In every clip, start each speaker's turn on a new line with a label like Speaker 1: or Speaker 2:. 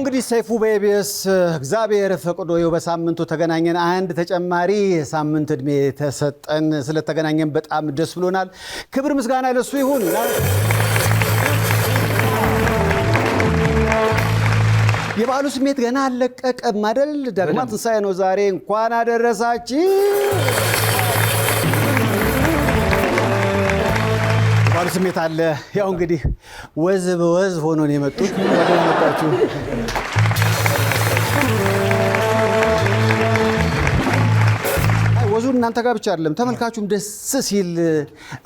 Speaker 1: እንግዲህ ሰይፉ በኢቢኤስ እግዚአብሔር ፈቅዶ በሳምንቱ ተገናኘን። አንድ ተጨማሪ ሳምንት እድሜ ተሰጠን። ስለተገናኘን በጣም ደስ ብሎናል። ክብር ምስጋና ለሱ ይሁን። የበዓሉ ስሜት ገና አለቀቀም አይደል? ዳግማ ትንሣኤ ነው ዛሬ። እንኳን አደረሳችሁ። የበዓሉ ስሜት አለ። ያው እንግዲህ ወዝ በወዝ ሆኖ ነው የመጡት። ወደ መጣችሁ ወዙ እናንተ ጋር ብቻ አይደለም፣ ተመልካቹም ደስ ሲል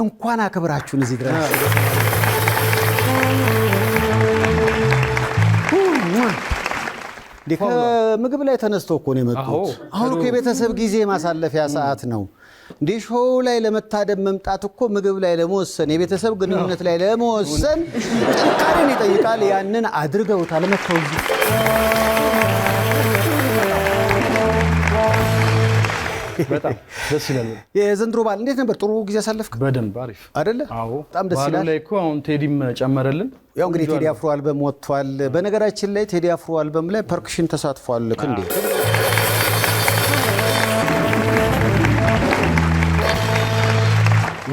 Speaker 1: እንኳን አክብራችሁን እዚህ ድረስ ከምግብ ላይ ተነስተው እኮ ነው የመጡት። አሁን እኮ የቤተሰብ ጊዜ ማሳለፊያ ሰዓት ነው። እንደ ሾው ላይ ለመታደም መምጣት እኮ ምግብ ላይ ለመወሰን የቤተሰብ ግንኙነት ላይ ለመወሰን ጥንካሬን ይጠይቃል። ያንን አድርገውታል። መተው
Speaker 2: በጣም ደስ ይላል።
Speaker 1: የዘንድሮ በዓል እንዴት ነበር? ጥሩ ጊዜ አሳለፍክ?
Speaker 2: በደንብ አሪፍ
Speaker 1: አይደለ?
Speaker 2: አዎ፣
Speaker 1: በጣም ደስ ይላል።
Speaker 2: ላይ እኮ አሁን ቴዲም ጨመረልን።
Speaker 1: ያው እንግዲህ ቴዲ አፍሮ አልበም ወጥቷል። በነገራችን ላይ ቴዲ አፍሮ አልበም ላይ ፐርክሽን ተሳትፏል። ክንዴ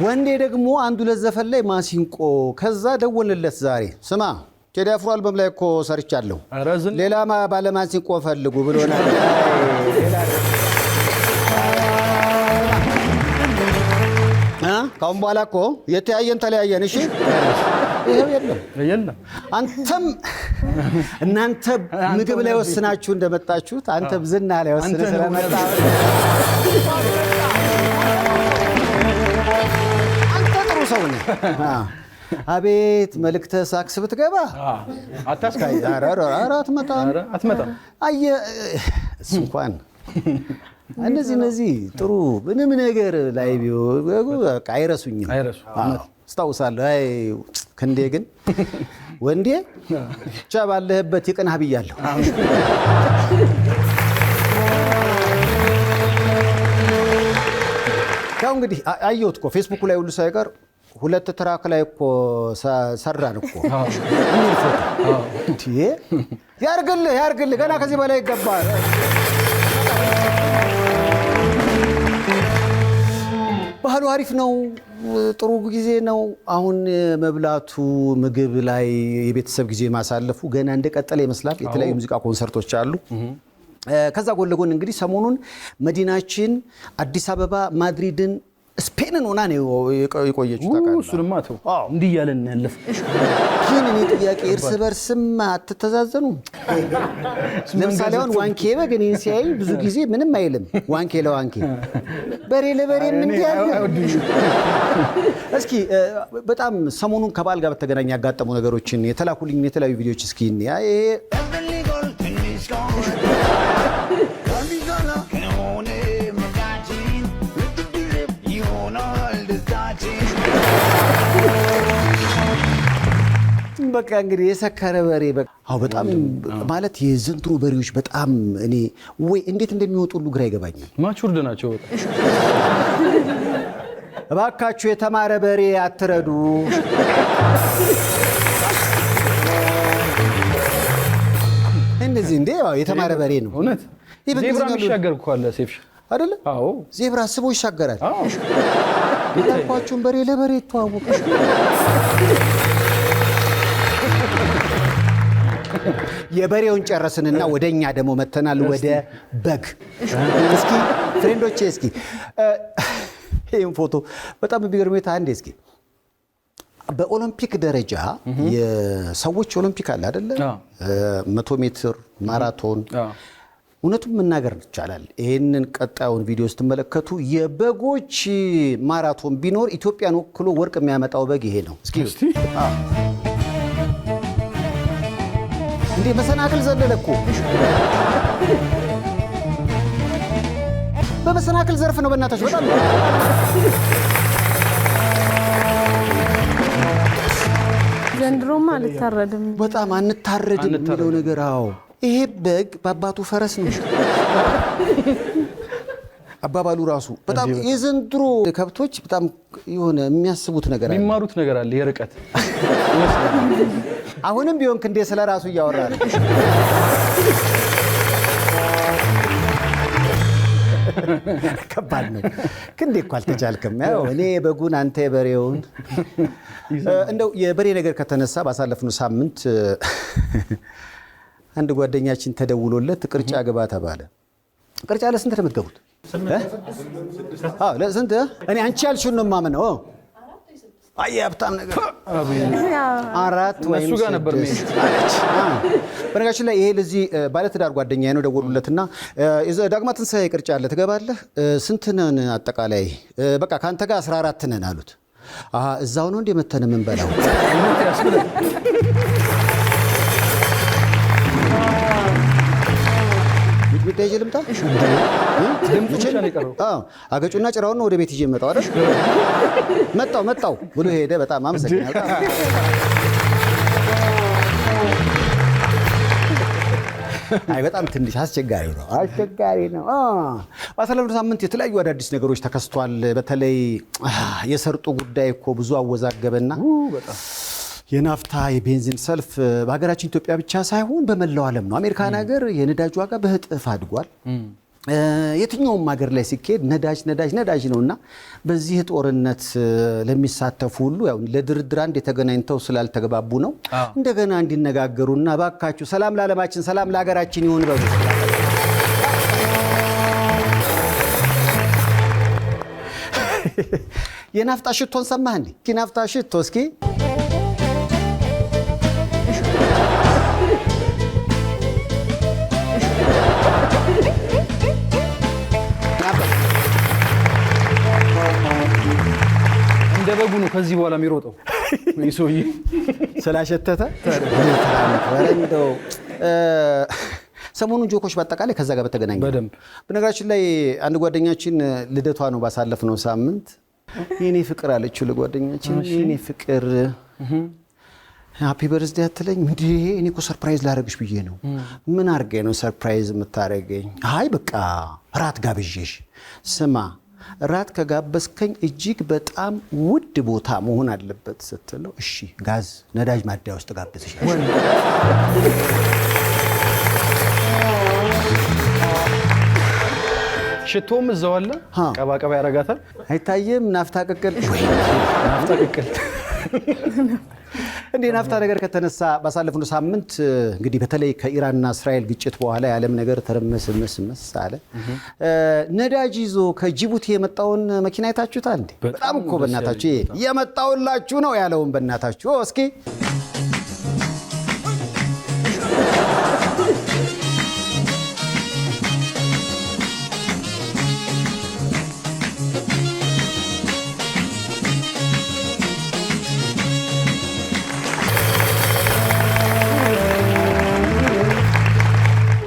Speaker 1: ወንዴ ደግሞ አንዱ ለዘፈን ላይ ማሲንቆ። ከዛ ደወልለት ዛሬ ስማ ቴዲ አፍሮ አልበም ላይ እኮ ሰርቻለሁ፣ ሌላ ባለ ማሲንቆ ፈልጉ ብሎናል። ካሁን በኋላ እኮ የተያየን ተለያየን። እሺ ይሄው የለም። አንተም እናንተ ምግብ ላይ ወስናችሁ እንደመጣችሁት አንተም ዝና ላይ ወስነ ስለመጣ አንተ ጥሩ ሰው ነህ። አቤት መልእክተ ሳክስ ብትገባ
Speaker 2: አታስካይ
Speaker 1: አትመጣም። አየህ እሱ እንኳን እነዚህ ጥሩ ምንም ነገር ላይ በቃ አይረሱኝም። አስታውሳለሁ። አይ ክንዴ ግን ወንዴ ብቻ ባለህበት ይቅናህ ብያለሁ። ያው እንግዲህ አየሁት እኮ ፌስቡክ ላይ ሁሉ ሳይቀር 2 ትራክ ላይ እኮ ሰራን እኮ ምን ፎቶ ያርግልህ ገና ከዚህ በላይ ይገባል። ባህሉ አሪፍ ነው። ጥሩ ጊዜ ነው። አሁን መብላቱ ምግብ ላይ የቤተሰብ ጊዜ ማሳለፉ ገና እንደቀጠለ ይመስላል። የተለያዩ ሙዚቃ ኮንሰርቶች አሉ። ከዛ ጎን ለጎን እንግዲህ ሰሞኑን መዲናችን አዲስ አበባ ማድሪድን ስፔንን ሆና ነው የቆየችው። ታውቃለህ?
Speaker 2: እሱንማ ተው እንዲህ እያለን ያለፈ
Speaker 1: ግን እኔ ጥያቄ እርስ በርስም አትተዛዘኑ? ለምሳሌ አሁን ዋንኬ በግን ሲያይ ብዙ ጊዜ ምንም አይልም። ዋንኬ ለዋንኬ በሬ ለበሬ ምን ያለ እስኪ በጣም ሰሞኑን ከበዓል ጋር በተገናኘ ያጋጠሙ ነገሮችን የተላኩልኝ የተለያዩ ቪዲዮዎች እስኪ እንያ። በቃ እንግዲህ የሰከረ በሬ በጣም ማለት የዘንድሮ በሬዎች በጣም እኔ ወይ እንዴት እንደሚወጡ ሁሉ ግራ ይገባኛል።
Speaker 2: ማቹርድ ናቸው።
Speaker 1: እባካችሁ የተማረ በሬ አትረዱ። እንደዚህ እንዴ የተማረ በሬ ነው
Speaker 2: እውነት። ዜብራ የሚሻገር እኮ አለ ሴፍሽ
Speaker 1: አይደለ?
Speaker 2: አዎ
Speaker 1: ዜብራ ስቦ ይሻገራል። አዎ የታቋችሁን በሬ ለበሬ ተዋወቀ። የበሬውን ጨረስንና ወደኛ ደግሞ መተናል ወደ በግ። እስኪ ፍሬንዶቼ እስኪ ይሄን ፎቶ በጣም ቢገርመኝ አንዴ እስኪ በኦሎምፒክ ደረጃ የሰዎች ኦሎምፒክ አለ አይደለ? 100 ሜትር ማራቶን እውነቱን መናገር ይቻላል። ይሄንን ቀጣዩን ቪዲዮ ስትመለከቱ የበጎች ማራቶን ቢኖር ኢትዮጵያን ወክሎ ወርቅ የሚያመጣው በግ ይሄ ነው። እስኪ እንዴ መሰናክል ዘለለኩ በመሰናክል ዘርፍ ነው። በእናታችሁ በጣም
Speaker 3: ዘንድሮማ አልታረድም።
Speaker 1: በጣም አንታረድም የሚለው ነገር። አዎ ይሄ በግ በአባቱ ፈረስ ነው። አባባሉ ራሱ በጣም የዘንድሮ ከብቶች በጣም የሆነ የሚያስቡት ነገር አለ፣
Speaker 2: የሚማሩት ነገር አለ። የርቀት
Speaker 1: አሁንም ቢሆን ክንዴ ስለ ራሱ እያወራ ነው። ከባድ ነው። ክንዴ እኮ አልተቻልክም። ያው እኔ በጉን አንተ የበሬውን። እንደው የበሬ ነገር ከተነሳ ባሳለፍነው ሳምንት አንድ ጓደኛችን ተደውሎለት ቅርጫ ግባ ተባለ። ቅርጫ ለስንት ነው የምትገቡት? ለስንት? እኔ አንቺ ያልሽውን ነው የማምነው። አይ ሀብታም ነገር 4 ወይም 6 አለች። በነገራችን ላይ ይሄ ለዚህ ባለትዳር ጓደኛዬ ነው። ደወሉለትና ዳግማ ትንሣኤ ቅርጫ አለ ትገባለህ? ስንት ነን አጠቃላይ? በቃ ከአንተ ጋር 14 ነን አሉት። እዛው ነው እንደ መተን የምንበላው። ጉዳይ ልምጣ አገጩና ጭራውን ወደ ቤት ይዤ መጣው አይደል? መጣው ብሎ ሄደ። በጣም አመሰግናለሁ። አይ በጣም ትንሽ አስቸጋሪ ነው። ባሳለፍነው ሳምንት የተለያዩ አዳዲስ ነገሮች ተከስቷል። በተለይ የሰርጡ ጉዳይ እኮ ብዙ አወዛገበና የናፍታ የቤንዚን ሰልፍ በሀገራችን ኢትዮጵያ ብቻ ሳይሆን በመላው ዓለም ነው። አሜሪካን ሀገር የነዳጅ ዋጋ በእጥፍ አድጓል። የትኛውም ሀገር ላይ ሲካሄድ ነዳጅ ነውና በዚህ ጦርነት ለሚሳተፉ ሁሉ ያው ለድርድር አንድ የተገናኝተው ስላልተግባቡ ነው እንደገና እንዲነጋገሩና እባካችሁ ሰላም ለዓለማችን፣ ሰላም ለሀገራችን ይሁን በሉ። የናፍታ ሽቶን ሰማህ እንዴ? የናፍታ ሽቶ እስኪ
Speaker 2: በጉ ነው ከዚህ በኋላ የሚሮጠው ይሶይ
Speaker 1: ስላሸተተ እንደው ሰሞኑን ጆኮች በአጠቃላይ ከዛ ጋር በተገናኘ
Speaker 2: በደንብ
Speaker 1: በነገራችን ላይ አንድ ጓደኛችን ልደቷ ነው ባሳለፍነው ሳምንት። የኔ ፍቅር አለችው ለጓደኛችን። የኔ ፍቅር ሃፒ በርዝዴይ አትለኝ እንዴ? እኔ እኮ ሰርፕራይዝ ላደርግሽ ብዬ ነው። ምን አድርገኝ ነው ሰርፕራይዝ የምታደርገኝ? አይ በቃ ራት ጋብዤሽ። ስማ ራት ከጋበዝከኝ እጅግ በጣም ውድ ቦታ መሆን አለበት ስትለው እሺ ጋዝ ነዳጅ ማደያ ውስጥ ጋብዝሽ።
Speaker 2: ሽቶም እዛው አለ። ቀባቀባ ያረጋታል።
Speaker 1: አይታየም? ናፍታ ቅቅል እንዴ ናፍታ ነገር ከተነሳ ባሳለፍነው ሳምንት እንግዲህ በተለይ ከኢራንና እስራኤል ግጭት በኋላ የዓለም ነገር ተረመስመስ አለ። ነዳጅ ይዞ ከጅቡቲ የመጣውን መኪና አይታችሁታል እንዴ? በጣም እኮ በእናታችሁ የመጣውላችሁ ነው ያለውን በእናታችሁ እስኪ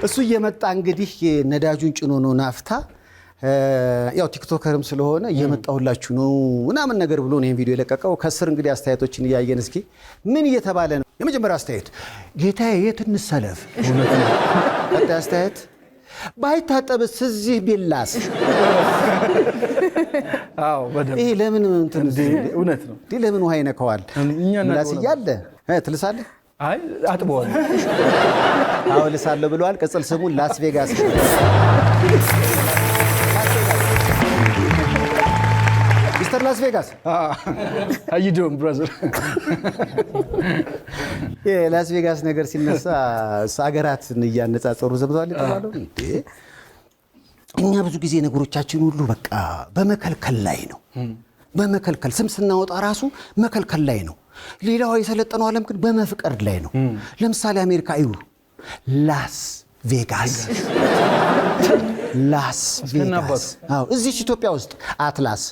Speaker 1: እሱ እየመጣ እንግዲህ ነዳጁን ጭኖ ነው ናፍታ ያው ቲክቶከርም ስለሆነ እየመጣሁላችሁ ነው ምናምን ነገር ብሎ ነው ቪዲዮ የለቀቀው። ከስር እንግዲህ አስተያየቶችን እያየን እስኪ ምን እየተባለ ነው። የመጀመሪያ አስተያየት ጌታዬ የት እንሰለፍ? ቀጣይ አስተያየት ባይታጠብስ እዚህ ቢላስ?
Speaker 2: አዎ በደምብ
Speaker 1: ይሄ ለምን እንትን
Speaker 2: እውነት ነው።
Speaker 1: ለምን ውሃ ይነካዋል? ምላስ እያለ ትልሳለህ?
Speaker 2: አይ አጥበዋለሁ።
Speaker 1: አዎ ልሳለሁ ብለዋል። ቅጽል ስሙን ላስ ቬጋስ ሚስተር ላስ ቬጋስ
Speaker 2: አይዶም ብራዘር።
Speaker 1: የላስ ቬጋስ ነገር ሲነሳ ሀገራትን እያነጻጸሩ ዘምተዋል የተባለው እንዴ? እኛ ብዙ ጊዜ ነገሮቻችን ሁሉ በቃ በመከልከል ላይ ነው። በመከልከል ስም ስናወጣ ራሱ መከልከል ላይ ነው። ሌላው የሰለጠነው ዓለም ግን በመፍቀድ ላይ ነው። ለምሳሌ አሜሪካ እዩ ላስ ቬጋስ አዎ እዚህ ኢትዮጵያ ውስጥ አትላስ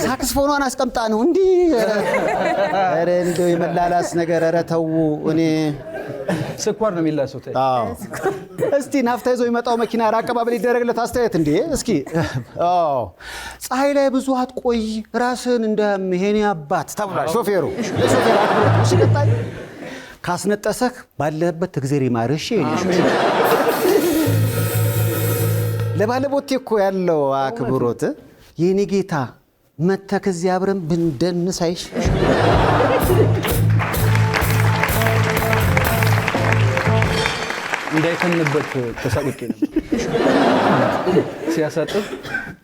Speaker 1: ሳክስፎኗን አስቀምጣ ነው እንዲህ። ኧረ እንደው የመላላስ ነገር ኧረ ተው። እኔ
Speaker 2: ስኳር ነው የሚላሰው።
Speaker 1: አዎ እስቲ ናፍታ ይዞ የሚመጣው መኪና አቀባበል ይደረግለት አስተያየት እንዴ እስኪ። አዎ ፀሐይ ላይ ብዙ አትቆይ ራስን እንደምሄኔ አባት ተብሏል ሾፌሩ። ለሾፌር አክብሮት እሺ። ቀጣይ ካስነጠሰህ ባለህበት እግዜር ይማርሽ ይልሽ። ለባለቦቴ እኮ ያለው አክብሮት የኔ ጌታ መተህ እዚህ አብረን ብንደንስ አይሽ።
Speaker 2: እንዳይተንበት ተሳቅቄ ነበር ሲያሳጥፍ።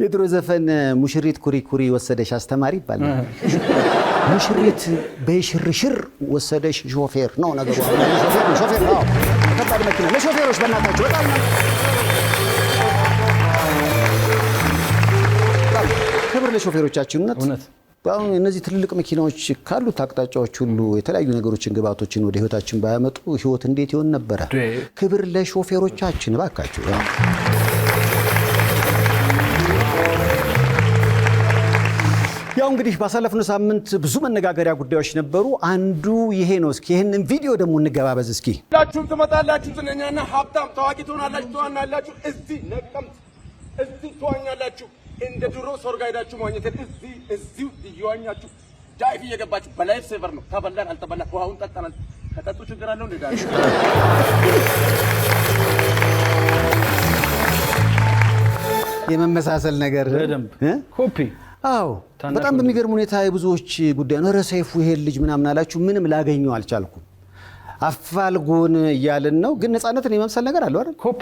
Speaker 1: የድሮ ዘፈን ሙሽሪት ኩሪ ኩሪ ወሰደሽ አስተማሪ ይባላል። ሙሽሪት በሽርሽር ወሰደሽ ሾፌር ነው ነገሩ። ሾፌር ነው ከባድ መኪና። ለሾፌሮች በእናታችሁ በጣም ክብር ለሾፌሮቻችን። እውነት አሁን እነዚህ ትልልቅ መኪናዎች ካሉት አቅጣጫዎች ሁሉ የተለያዩ ነገሮችን ግብአቶችን ወደ ህይወታችን ባያመጡ ህይወት እንዴት ይሆን ነበረ? ክብር ለሾፌሮቻችን እባካችሁ። ያው እንግዲህ ባሳለፍነው ሳምንት ብዙ መነጋገሪያ ጉዳዮች ነበሩ። አንዱ ይሄ ነው። እስኪ ይሄንን ቪዲዮ ደግሞ እንገባበዝ እስኪ።
Speaker 3: ሁላችሁም ትመጣላችሁ፣ ዝነኛና ሀብታም ታዋቂ ትሆናላችሁ፣ ትዋናላችሁ። እዚህ ነቀምት እዚህ ትዋኛላችሁ። እንደ ድሮ ሰርግ ሄዳችሁ ማግኘት እዚሁ እየዋኛችሁ ዳይቭ እየገባችሁ በላይፍ ሴቨር ነው። ተበላን አልተበላን ውሃውን ጠጣናል። ከጠጡ ችግር አለው እንዴ? ዳይቭ
Speaker 1: የመመሳሰል ነገር
Speaker 2: ኮፒ።
Speaker 1: አዎ በጣም በሚገርም ሁኔታ የብዙዎች ጉዳይ ነው። ረሰይፉ ይሄን ልጅ ምናምን አላችሁ። ምንም ላገኘው አልቻልኩም። አፋልጉን እያልን ነው። ግን ነፃነትን የመምሰል ነገር አለው አይደል?
Speaker 2: ኮፒ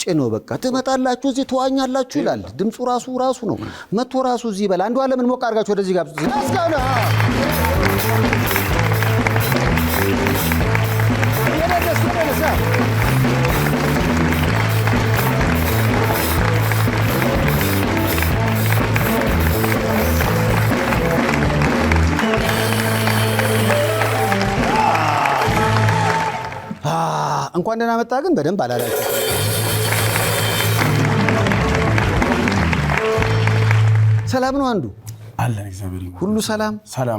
Speaker 1: ጭኖ በቃ ትመጣላችሁ እዚህ ተዋኛላችሁ ይላል። ድምፁ ራሱ ነው መቶ ራሱ እዚህ ይበል። አንዱ ዓለምን ሞቅ አድርጋችሁ ወደዚህ ጋብዙት። ናስጋና እንኳን ደህና መጣ። ግን በደንብ አላላችሁ። ሰላም ነው አንዱ
Speaker 3: አለን። እግዚአብሔር ይመስገን
Speaker 1: ሁሉ ሰላም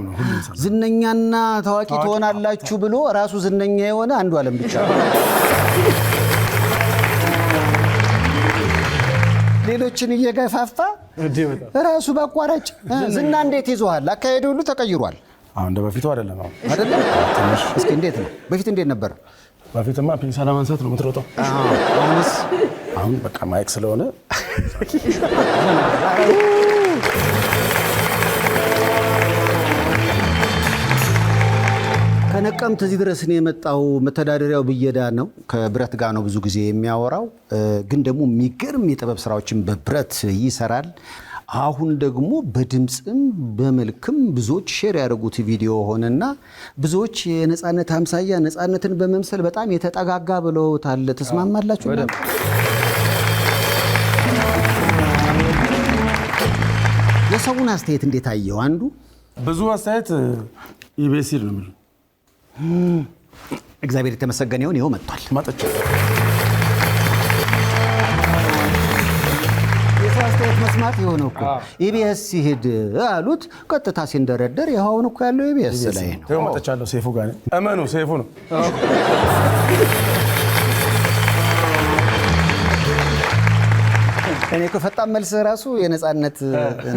Speaker 3: ነው። ሁሉ ሰላም።
Speaker 1: ዝነኛና ታዋቂ ትሆናላችሁ ብሎ ራሱ ዝነኛ የሆነ አንዱ ዓለም ብቻ ሌሎችን እየገፋፋ ራሱ በአቋራጭ ዝና እንዴት ይዞሃል? አካሄዱ ሁሉ ተቀይሯል።
Speaker 3: አሁን እንደ በፊቱ አይደለም።
Speaker 1: እስኪ እንዴት ነው? በፊት እንዴት ነበር?
Speaker 3: በፊትማ ፒንሳ ለማንሳት ነው የምትሮጠው።
Speaker 1: አሁንስ?
Speaker 3: አሁን በቃ ማይክ ስለሆነ
Speaker 1: ከነቀምት እዚህ ድረስ ነው የመጣው። መተዳደሪያው ብየዳ ነው። ከብረት ጋር ነው ብዙ ጊዜ የሚያወራው። ግን ደግሞ የሚገርም የጥበብ ስራዎችን በብረት ይሰራል። አሁን ደግሞ በድምፅም በመልክም ብዙዎች ሼር ያደረጉት ቪዲዮ ሆነና ብዙዎች የነፃነት አምሳያ ነፃነትን በመምሰል በጣም የተጠጋጋ ብለውታል። ተስማማላችሁ? የሰውን አስተያየት እንዴት አየው? አንዱ
Speaker 3: ብዙ አስተያየት ኢቢኤስ ነው የሚሉ
Speaker 1: እግዚአብሔር የተመሰገነ ይሁን። ይኸው መጥቷል። የሰው አስተያየት መስማት የሆነው እኮ ኢቢኤስ ሲሄድ አሉት። ቀጥታ ሲንደረደር ይኸውን እኮ ያለው ኢቢኤስ ላይ ነው።
Speaker 3: ይኸው መጥቻለሁ። ሴፉ ጋር እመኑ፣ ሴፉ ነው።
Speaker 1: እኔ እኮ ፈጣን መልስ ራሱ የነፃነት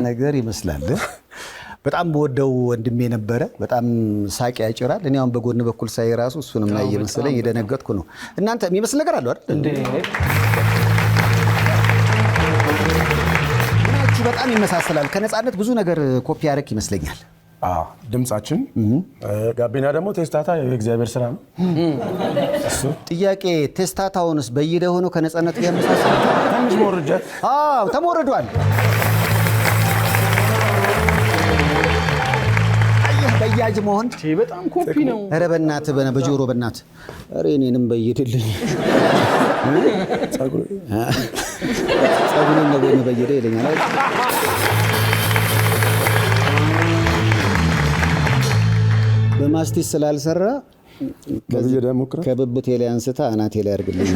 Speaker 1: ነገር ይመስላል። በጣም በወደው ወንድሜ ነበረ። በጣም ሳቂ ያጭራል። እኔ አሁን በጎን በኩል ሳይ ራሱ እሱንም ላይ እየመሰለኝ የደነገጥኩ ነው። እናንተ የሚመስል ነገር አለው አይደል እንዴ? ምናችሁ በጣም ይመሳሰላል። ከነፃነት ብዙ ነገር ኮፒ ያደረክ ይመስለኛል።
Speaker 3: ድምጻችን ጋቢና ደግሞ ቴስታታ የእግዚአብሔር ስራ ነው። እሱ
Speaker 1: ጥያቄ ቴስታታውንስ በይደ ሆኖ ከነፃነት ጋር ያመሳሰላል?
Speaker 3: ትንሽ ሞርጃት።
Speaker 1: ተሞርዷል። በያጅ መሆን
Speaker 2: በጣም ኮፒ ነው።
Speaker 1: ኧረ በእናትህ በጆሮ በእናትህ ኧረ እኔንም በይድልኝ። ጸጉሬን ነው በየደ ይለኛል። በማስቲስ ስላልሰራ ከብብቴ ላይ አንስታ አናቴ ላይ አድርግልኝ።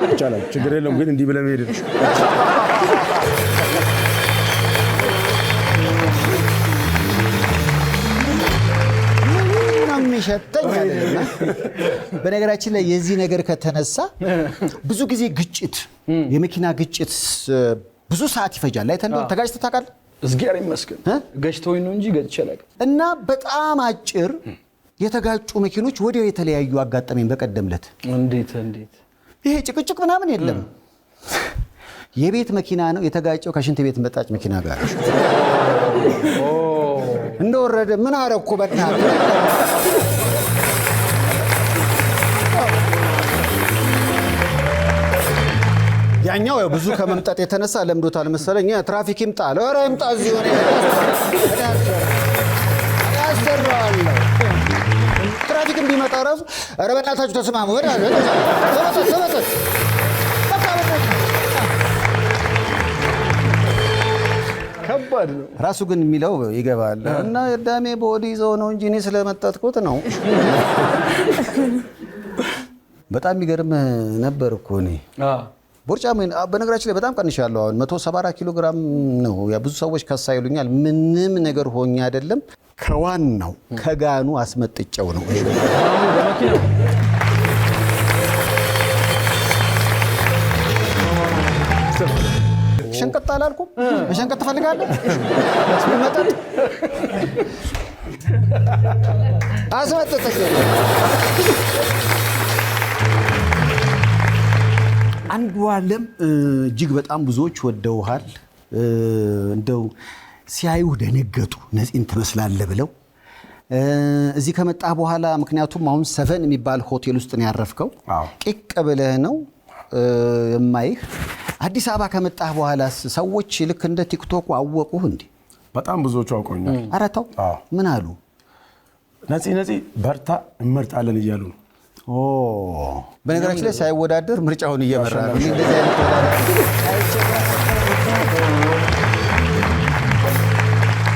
Speaker 3: ይቻላል፣ ችግር የለውም። ግን እንዲህ ብለህ መሄድ
Speaker 1: ሸተኝ አለና በነገራችን ላይ የዚህ ነገር ከተነሳ ብዙ ጊዜ ግጭት የመኪና ግጭት ብዙ ሰዓት ይፈጃል ላይ ተጋጭተህ ታውቃለህ
Speaker 2: እግዚአብሔር ይመስገን ገጭቶኝ ነው እንጂ ገጭቼ አላውቅም
Speaker 1: እና በጣም አጭር የተጋጩ መኪኖች ወዲያው የተለያዩ አጋጠመኝ በቀደምለት
Speaker 2: እንዴት
Speaker 1: ይሄ ጭቅጭቅ ምናምን የለም የቤት መኪና ነው የተጋጨው ከሽንት ቤት መጣጭ መኪና ጋር እንደወረደ ምን አረኩ በእናትህ ያኛው ብዙ ከመምጣት የተነሳ ለምዶታል መሰለኝ ትራፊክ ይምጣ ኧረ ይምጣ እዚህ ሆነ ያሰራዋል ትራፊክም ቢመጣ ራሱ ኧረ በእናታችሁ ተስማሙ ተመጠጥ
Speaker 2: ከባድ ነው
Speaker 1: ራሱ ግን የሚለው ይገባል እና ዳሜ ቦዲ ይዘው ነው እንጂ እኔ ስለመጣጥኩት ነው በጣም የሚገርም ነበር እኮ እኔ ቦርጫም በነገራችን ላይ በጣም ቀንሻለሁ አሁን 174 ኪሎ ግራም ነው ያ ብዙ ሰዎች ከሳ ይሉኛል ምንም ነገር ሆኜ አይደለም ከዋናው ከጋኑ አስመጥጨው ነው በመኪናው ሸንቀጥ አላልኩም መሸንቀጥ ትፈልጋለህ መጠጥ አስመጥተህ አንዱ ዓለም እጅግ በጣም ብዙዎች ወደውሃል እንደው ሲያዩ ደነገጡ ነፂን ትመስላለህ ብለው እዚህ ከመጣ በኋላ ምክንያቱም አሁን 7 የሚባል ሆቴል ውስጥ ነው ያረፍከው ቂቅ ብለህ ነው የማይህ አዲስ አበባ ከመጣ በኋላ ሰዎች ልክ እንደ ቲክቶክ አወቁህ እንዴ
Speaker 3: በጣም ብዙዎች አውቀውኛል
Speaker 1: ኧረ ተው ምን አሉ
Speaker 3: ነፂ በርታ እንመርጣለን እያሉ ነው
Speaker 1: በነገራችን ላይ ሳይወዳደር ምርጫውን እየመራ ነው እንደዚህ አይነት ተወዳዳሪ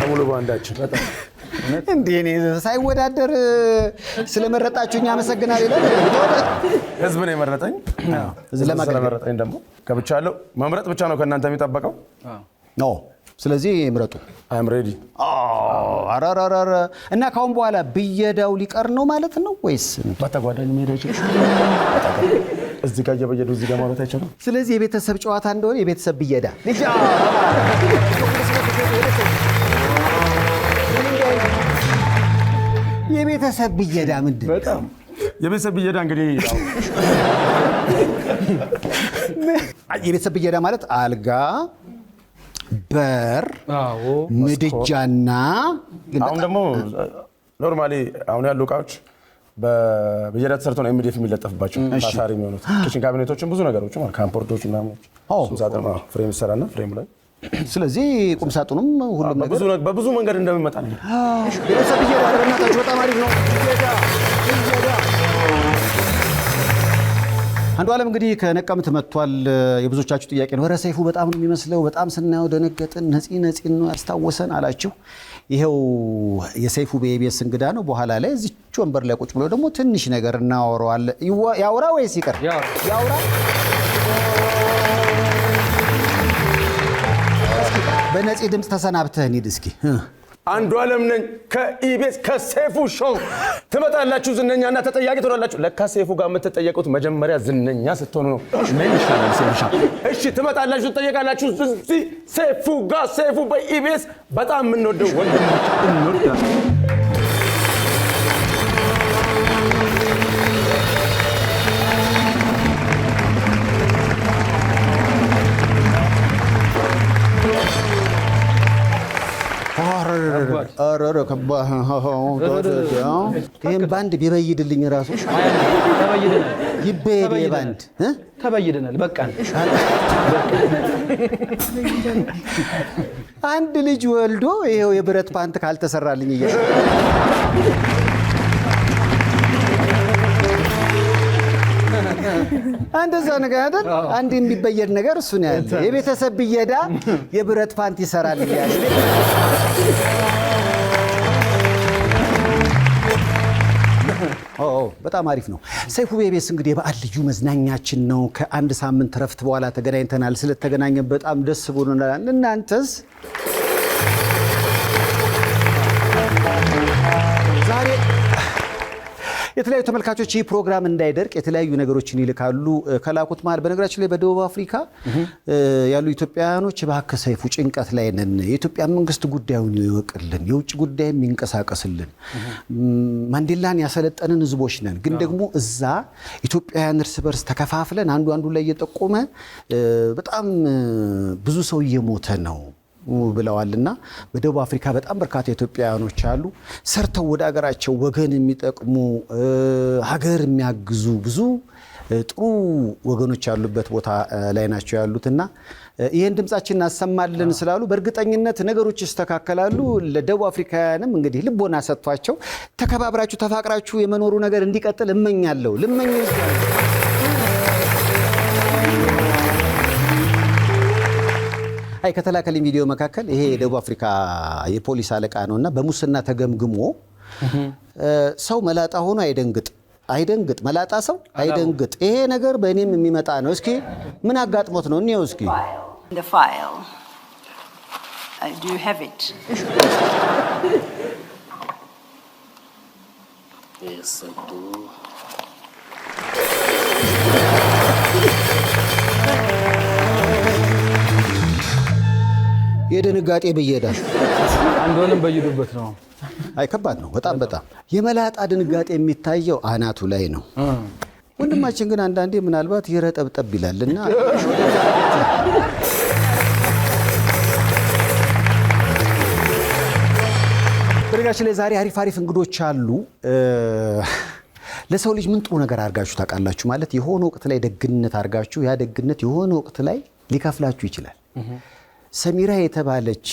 Speaker 3: ሙሉ ባንዳችን በጣም
Speaker 1: እንዴ እኔ ሳይወዳደር ስለመረጣችሁኝ አመሰግናለሁ ይላል
Speaker 3: ህዝብ ነው የመረጠኝ ስለመረጠኝ ደግሞ ከብቻለሁ መምረጥ ብቻ ነው ከእናንተ የሚጠበቀው
Speaker 1: ስለዚህ ምረጡ
Speaker 3: አም ሬዲ
Speaker 1: አራራራ እና ካሁን በኋላ ብየዳው ሊቀር ነው ማለት ነው ወይስ
Speaker 3: በተጓዳኝ መሄድ አይችልም እዚህ ጋር እየበየዱ እዚህ ጋር ማለት አይችልም
Speaker 1: ስለዚህ የቤተሰብ ጨዋታ እንደሆነ የቤተሰብ ብየዳ የቤተሰብ ብየዳ ምንድን ነው
Speaker 3: በጣም የቤተሰብ ብየዳ እንግዲህ
Speaker 1: የቤተሰብ ብየዳ ማለት አልጋ በር ምድጃና
Speaker 3: አሁን ደግሞ ኖርማሊ አሁን ያሉ እቃዎች በብየዳ ተሰርተው ነው ኤምዲኤፍ የሚለጠፍባቸው ታሳሪ የሚሆኑት ኪችን ካቢኔቶችን ብዙ ነገሮች ማለት ካምፖርቶች ምናምን ሱምሳጥን ፍሬም ይሰራና ፍሬሙ ላይ
Speaker 1: ስለዚህ ቁምሳጥኑም ሁሉም ነገር
Speaker 3: በብዙ መንገድ እንደሚመጣ ነው
Speaker 1: የቤተሰብ ብየዳ በእናታችሁ በጣም አሪፍ ነው ብየዳ አንዱ ዓለም እንግዲህ ከነቀምት መጥቷል የብዙዎቻችሁ ጥያቄ ነው ኧረ ሰይፉ በጣም ነው የሚመስለው በጣም ስናየው ደነገጥን ነፂን ነው ያስታወሰን አላችሁ ይሄው የሰይፉ በኢቢኤስ እንግዳ ነው በኋላ ላይ እዚች ወንበር ላይ ቁጭ ብሎ ደግሞ ትንሽ ነገር እናወራዋለን ያውራ ወይስ ይቀር ያውራ በነፂ ድምፅ ተሰናብተህ እንሂድ እስኪ
Speaker 3: አንዱ ዓለም ነኝ ከኢቢኤስ ከሰይፉ ሾው ትመጣላችሁ ዝነኛና ተጠያቂ ትሆናላችሁ ለካ ሰይፉ ጋር የምትጠየቁት መጀመሪያ ዝነኛ ስትሆኑ ነው ምን ይሻላል ሰይፉ እሺ ትመጣላችሁ ትጠየቃላችሁ እዚህ ሰይፉ ጋር ሰይፉ በኢቢኤስ በጣም የምንወደው ወንድማችን እንወዳለን
Speaker 1: አረረ ከባህ ይሄን ባንድ ቢበይድልኝ ራሱ ይበይድ ባንድ
Speaker 2: ተበይደናል በቃ
Speaker 1: አንድ ልጅ ወልዶ ይሄው የብረት ፓንት ካልተሰራልኝ እያለ አንደዛ ነገር አይደል አንድ የሚበየድ ነገር እሱ ነው ያለ የቤተሰብ ብየዳ የብረት ፓንት ይሰራል እያለ በጣም አሪፍ ነው ሰይፉ በኢቢኤስ እንግዲህ የበዓል ልዩ መዝናኛችን ነው ከአንድ ሳምንት ረፍት በኋላ ተገናኝተናል ስለተገናኘን በጣም ደስ ብሎናል እናንተስ የተለያዩ ተመልካቾች ይህ ፕሮግራም እንዳይደርቅ የተለያዩ ነገሮችን ይልካሉ። ከላኩት መሀል በነገራችን ላይ በደቡብ አፍሪካ ያሉ ኢትዮጵያውያኖች እባክህ ሰይፉ ጭንቀት ላይ ነን፣ የኢትዮጵያ መንግስት ጉዳዩን ይወቅልን፣ የውጭ ጉዳይ የሚንቀሳቀስልን፣ ማንዴላን ያሰለጠንን ህዝቦች ነን፣ ግን ደግሞ እዛ ኢትዮጵያውያን እርስ በርስ ተከፋፍለን አንዱ ላይ እየጠቆመ በጣም ብዙ ሰው እየሞተ ነው ብለዋልና በደቡብ አፍሪካ በጣም በርካታ ኢትዮጵያውያኖች አሉ ሰርተው ወደ ሀገራቸው ወገን የሚጠቅሙ ሀገር የሚያግዙ ብዙ ጥሩ ወገኖች ያሉበት ቦታ ላይ ናቸው ያሉትና ይሄን ድምጻችን እናሰማለን ስላሉ በእርግጠኝነት ነገሮች ይስተካከላሉ። ለደቡብ አፍሪካውያንም እንግዲህ ልቦና ሰጥቷቸው ተከባብራችሁ ተፋቅራችሁ የመኖሩ ነገር እንዲቀጥል እመኛለሁ። ከተላከልኝ ቪዲዮ መካከል ይሄ የደቡብ አፍሪካ የፖሊስ አለቃ ነውና በሙስና ተገምግሞ ሰው መላጣ ሆኖ አይደንግጥ መላጣ ሰው አይደንግጥ፣ ይሄ ነገር በእኔም የሚመጣ ነው። እስኪ ምን አጋጥሞት ነው እንየው እስኪ።
Speaker 4: The file. Do you have it?
Speaker 5: Yes, I do.
Speaker 1: የድንጋጤ ብየዳ
Speaker 2: አንዱንም በይዱበት ነው።
Speaker 1: አይ ከባድ ነው በጣም የመላጣ ድንጋጤ የሚታየው አናቱ ላይ ነው። ወንድማችን ግን አንዳንዴ ምናልባት ይረጠብጠብ ይላልና በነገራችን ላይ ዛሬ አሪፍ እንግዶች አሉ። ለሰው ልጅ ምን ጥሩ ነገር አድርጋችሁ ታውቃላችሁ? ማለት የሆነ ወቅት ላይ ደግነት አድርጋችሁ ያ ደግነት የሆነ ወቅት ላይ ሊከፍላችሁ ይችላል። ሰሚራ የተባለች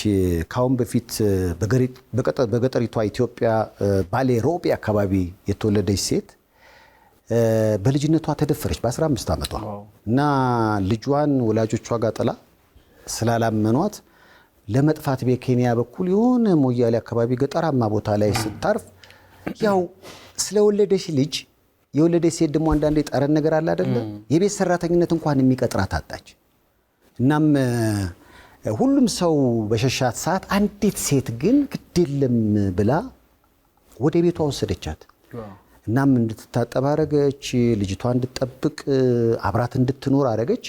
Speaker 1: ካሁን በፊት በገጠሪቷ ኢትዮጵያ ባሌ ሮቤ አካባቢ የተወለደች ሴት በልጅነቷ ተደፈረች በ15 ዓመቷ እና ልጇን ወላጆቿ ጋር ጥላ ስላላመኗት ለመጥፋት በኬንያ በኩል የሆነ ሞያሌ አካባቢ ገጠራማ ቦታ ላይ ስታርፍ ያው ስለወለደች ልጅ የወለደች ሴት ደግሞ አንዳንዴ ጠረን ነገር አለ አይደለ? የቤት ሰራተኝነት እንኳን የሚቀጥራት አጣች። እናም ሁሉም ሰው በሸሻት ሰዓት አንዲት ሴት ግን ግድልም ብላ ወደ ቤቷ ወሰደቻት። እናም እንድትታጠብ አረገች፣ ልጅቷ እንድትጠብቅ አብራት እንድትኖር አረገች።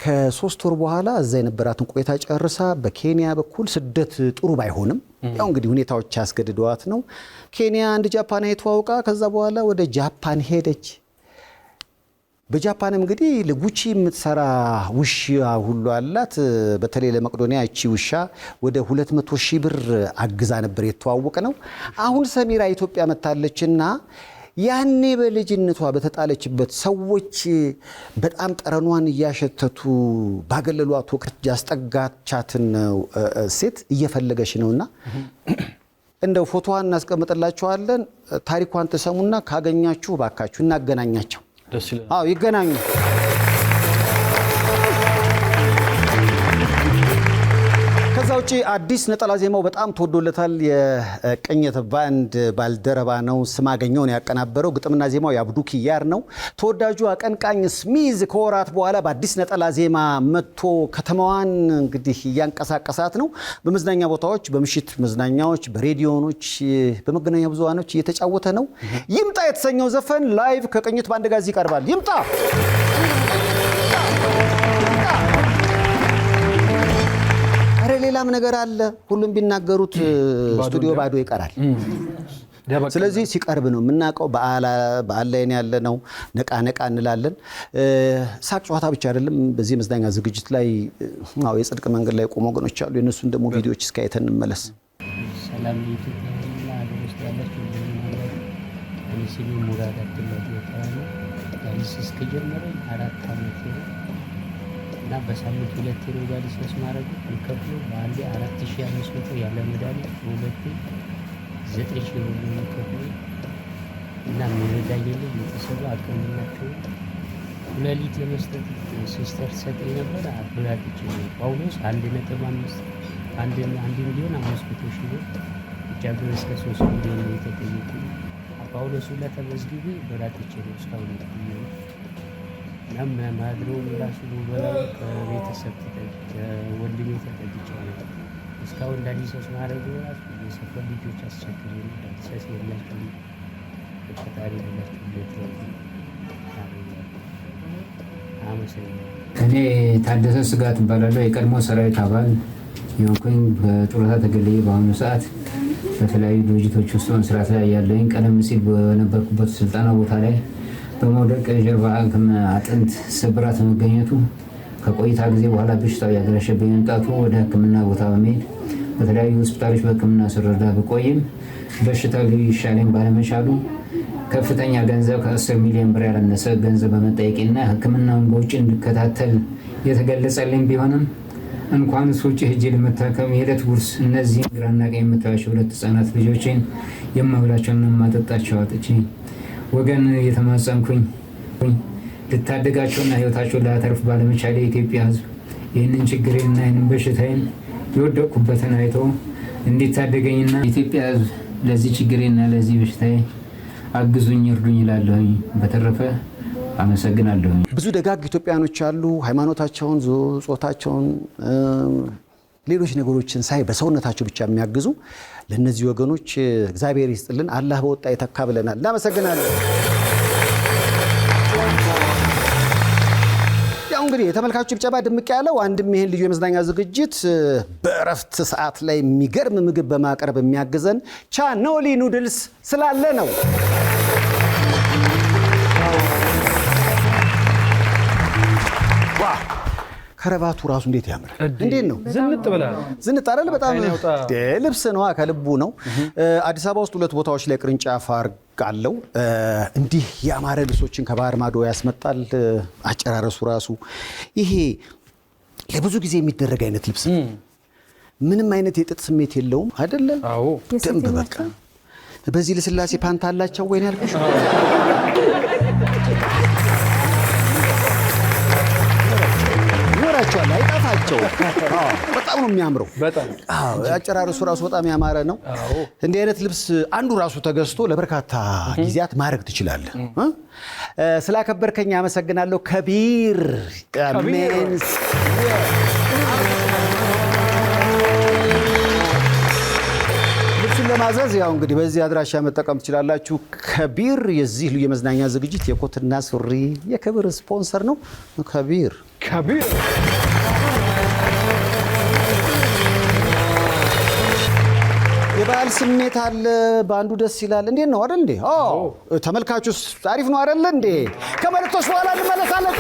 Speaker 1: ከ3 ወር በኋላ እዛ የነበራትን ቆይታ ጨርሳ በኬንያ በኩል ስደት ጥሩ ባይሆንም ያው እንግዲህ ሁኔታዎች ያስገድደዋት ነው ኬንያ አንድ ጃፓናዊ ተዋውቃ ከዛ በኋላ ወደ ጃፓን ሄደች። በጃፓን እንግዲህ ለጉቺ የምትሰራ ውሻ ሁሉ አላት። በተለይ ለመቅዶኒያ እቺ ውሻ ወደ 200,000 ብር አግዛ ነበር የተዋወቀ ነው። አሁን ሰሚራ ኢትዮጵያ መታለችና ያኔ በልጅነቷ በተጣለችበት ሰዎች በጣም ጠረኗን እያሸተቱ ባገለሏት ወቅት ያስጠጋቻትን ሴት እየፈለገች ነውና እንደው ፎቶዋን እናስቀምጥላችኋለን። ታሪኳን ተሰሙና ካገኛችሁ ባካችሁ እናገናኛቸው።
Speaker 2: ደስ ይላል።
Speaker 1: ይገናኙ። ከዛ ውጪ አዲስ ነጠላ ዜማው በጣም ተወዶለታል። የቅኝት ባንድ ባልደረባ ነው ስማገኘው ነው ያቀናበረው። ግጥምና ዜማው የአብዱ ኪያር ነው። ተወዳጁ አቀንቃኝ ስሚዝ ከወራት በኋላ በአዲስ ነጠላ ዜማ መጥቶ ከተማዋን እንግዲህ እያንቀሳቀሳት ነው። በመዝናኛ ቦታዎች፣ በምሽት መዝናኛዎች፣ በሬዲዮኖች፣ በመገናኛ ብዙሃኖች እየተጫወተ ነው። ይምጣ የተሰኘው ዘፈን ላይቭ ከቅኝት ባንድ ጋር ይቀርባል። ይምጣ ሌላም ነገር አለ። ሁሉም ቢናገሩት ስቱዲዮ ባዶ ይቀራል። ስለዚህ ሲቀርብ ነው የምናውቀው። በዓል ላይ ያለ ነው። ነቃ እንላለን። ሳቅ ጨዋታ ብቻ አይደለም። በዚህ መዝናኛ ዝግጅት ላይ የጽድቅ መንገድ ላይ ቆሞ ወገኖች አሉ። የእነሱን ደግሞ ቪዲዮዎች እስካይተን እንመለስ።
Speaker 5: ሰላም ኢትዮጵያና ሀገር ውስጥ ያላችሁ ሲሉ ሙራድ አብዱላሂ ይባላል። ዳሊስ እስከጀመረ 4 ዓመት ነው እና በሳምንት 2 ነው ዳሊስ ማድረግ ከፍሎ በአንዴ 4500 ያለ መድኃኒት በሁለቱ 9000 ብር ነው ከፍሎ እና የሚረዳየለ ቤተሰቡ አቅምናቸው ኩላሊት ለመስጠት ሲስተር ሰጠኝ ነበር። አብራትች ጳውሎስ 1.5 አንድ ሚሊዮን 500 ሺህ ብር ብቻ ግን እስከ 3 ሚሊዮን ነው የተጠየቁ። ጳውሎስ ለተመዝግቤ በራትች ነው እስካሁን ነው ናም ማድረው ራሱ በላይ ከቤተሰብ ወንድሜ ተጠቅቻለሁ። እስካሁን ዳሊስ ማድረግ ራሱ የሰፈር ልጆች አስቸግረው ዳሊስ ያላቸው ፈጣሪ ሁላችሁ
Speaker 6: እኔ ታደሰ ስጋት እባላለሁ። የቀድሞ ሰራዊት አባል የሆንኩኝ በጡረታ ተገልዬ በአሁኑ ሰዓት በተለያዩ ድርጅቶች ውስጥ መስራት ላይ ያለኝ። ቀደም ሲል በነበርኩበት ስልጠና ቦታ ላይ በመውደቅ ጀርባ አጥንት ስብራት መገኘቱ ከቆይታ ጊዜ በኋላ በሽታው ያገረሸብኝ መምጣቱ ወደ ሕክምና ቦታ በመሄድ በተለያዩ ሆስፒታሎች በሕክምና ስረዳ ብቆይም በሽታው ሊሻለኝ ባለመቻሉ ከፍተኛ ገንዘብ ከ10 ሚሊዮን ብር ያላነሰ ገንዘብ በመጠየቅና ሕክምናውን በውጭ እንድከታተል የተገለጸልኝ ቢሆንም እንኳንስ ውጭ ሄጄ ለመታከም የዕለት ጉርስ እነዚህ ግራና ቀኝ የምታዩቸው 2 ህጻናት ልጆችን የማብላቸውና የማጠጣቸው አጥቼ ወገን የተማጸንኩኝ ልታደጋቸውና ህይወታቸውን ላተርፍ ባለመቻሌ የኢትዮጵያ ህዝብ ይህንን ችግሬንና ይህንን በሽታዬን የወደቅኩበትን አይቶ እንዲታደገኝና የኢትዮጵያ ህዝብ ለዚህ ችግሬና ለዚህ በሽታዬ አግዙኝ እርዱኝ እላለሁኝ። በተረፈ አመሰግናለሁ።
Speaker 1: ብዙ ደጋግ ኢትዮጵያኖች አሉ። ሃይማኖታቸውን፣ ጾታቸውን፣ ሌሎች ነገሮችን ሳይ በሰውነታቸው ብቻ የሚያግዙ ለነዚህ ወገኖች እግዚአብሔር ይስጥልን፣ አላህ በወጣ ይተካ ብለናል። እናመሰግናለን። ያው እንግዲህ የተመልካቹ ጭብጨባ ድምቅ ያለው አንድም ይሄን ልዩ የመዝናኛ ዝግጅት በእረፍት ሰዓት ላይ የሚገርም ምግብ በማቅረብ የሚያግዘን ቻኖሊ ኑድልስ ስላለ ነው። ከረባቱ ራሱ እንዴት ያምራል! እንዴት ነው
Speaker 2: ዝንጥ ብላል።
Speaker 1: ዝንጥ አይደል? በጣም ልብስ ነው፣ ከልቡ ነው። አዲስ አበባ ውስጥ 2 ቦታዎች ላይ ቅርንጫፍ አለው። እንዲህ ያማረ ልብሶችን ከባህር ማዶ ያስመጣል። አጨራረሱ ራሱ ይሄ ለብዙ ጊዜ የሚደረግ አይነት ልብስ ነው። ምንም አይነት የጥጥ ስሜት የለውም አይደለ?
Speaker 2: አዎ፣
Speaker 1: ደንብ በቃ በዚህ ለስላሴ ፓንት አላቸው ወይ ያልኩሽ ይወራቸዋል፣ አይጣፋቸው። በጣም ነው የሚያምረው።
Speaker 2: በጣም
Speaker 1: አጨራረሱ ራሱ በጣም ያማረ ነው። እንዲህ አይነት ልብስ አንዱ ራሱ ተገዝቶ ለበርካታ ጊዜያት ማድረግ ትችላለህ። ስላከበርከኝ አመሰግናለሁ። ከቢር ሜንስ ልብሱን ለማዘዝ ያው እንግዲህ በዚህ አድራሻ መጠቀም ትችላላችሁ። ከቢር የዚህ ልዩ የመዝናኛ ዝግጅት የኮትና ሱሪ የክብር ስፖንሰር ነው። ከቢር የበዓል ስሜት አለ። በአንዱ ደስ ይላል። እንዴት ነው አይደል እንዴ? ተመልካቹስ አሪፍ ነው አይደል እንዴ? ከመልእክቶች በኋላ እንመለሳለን።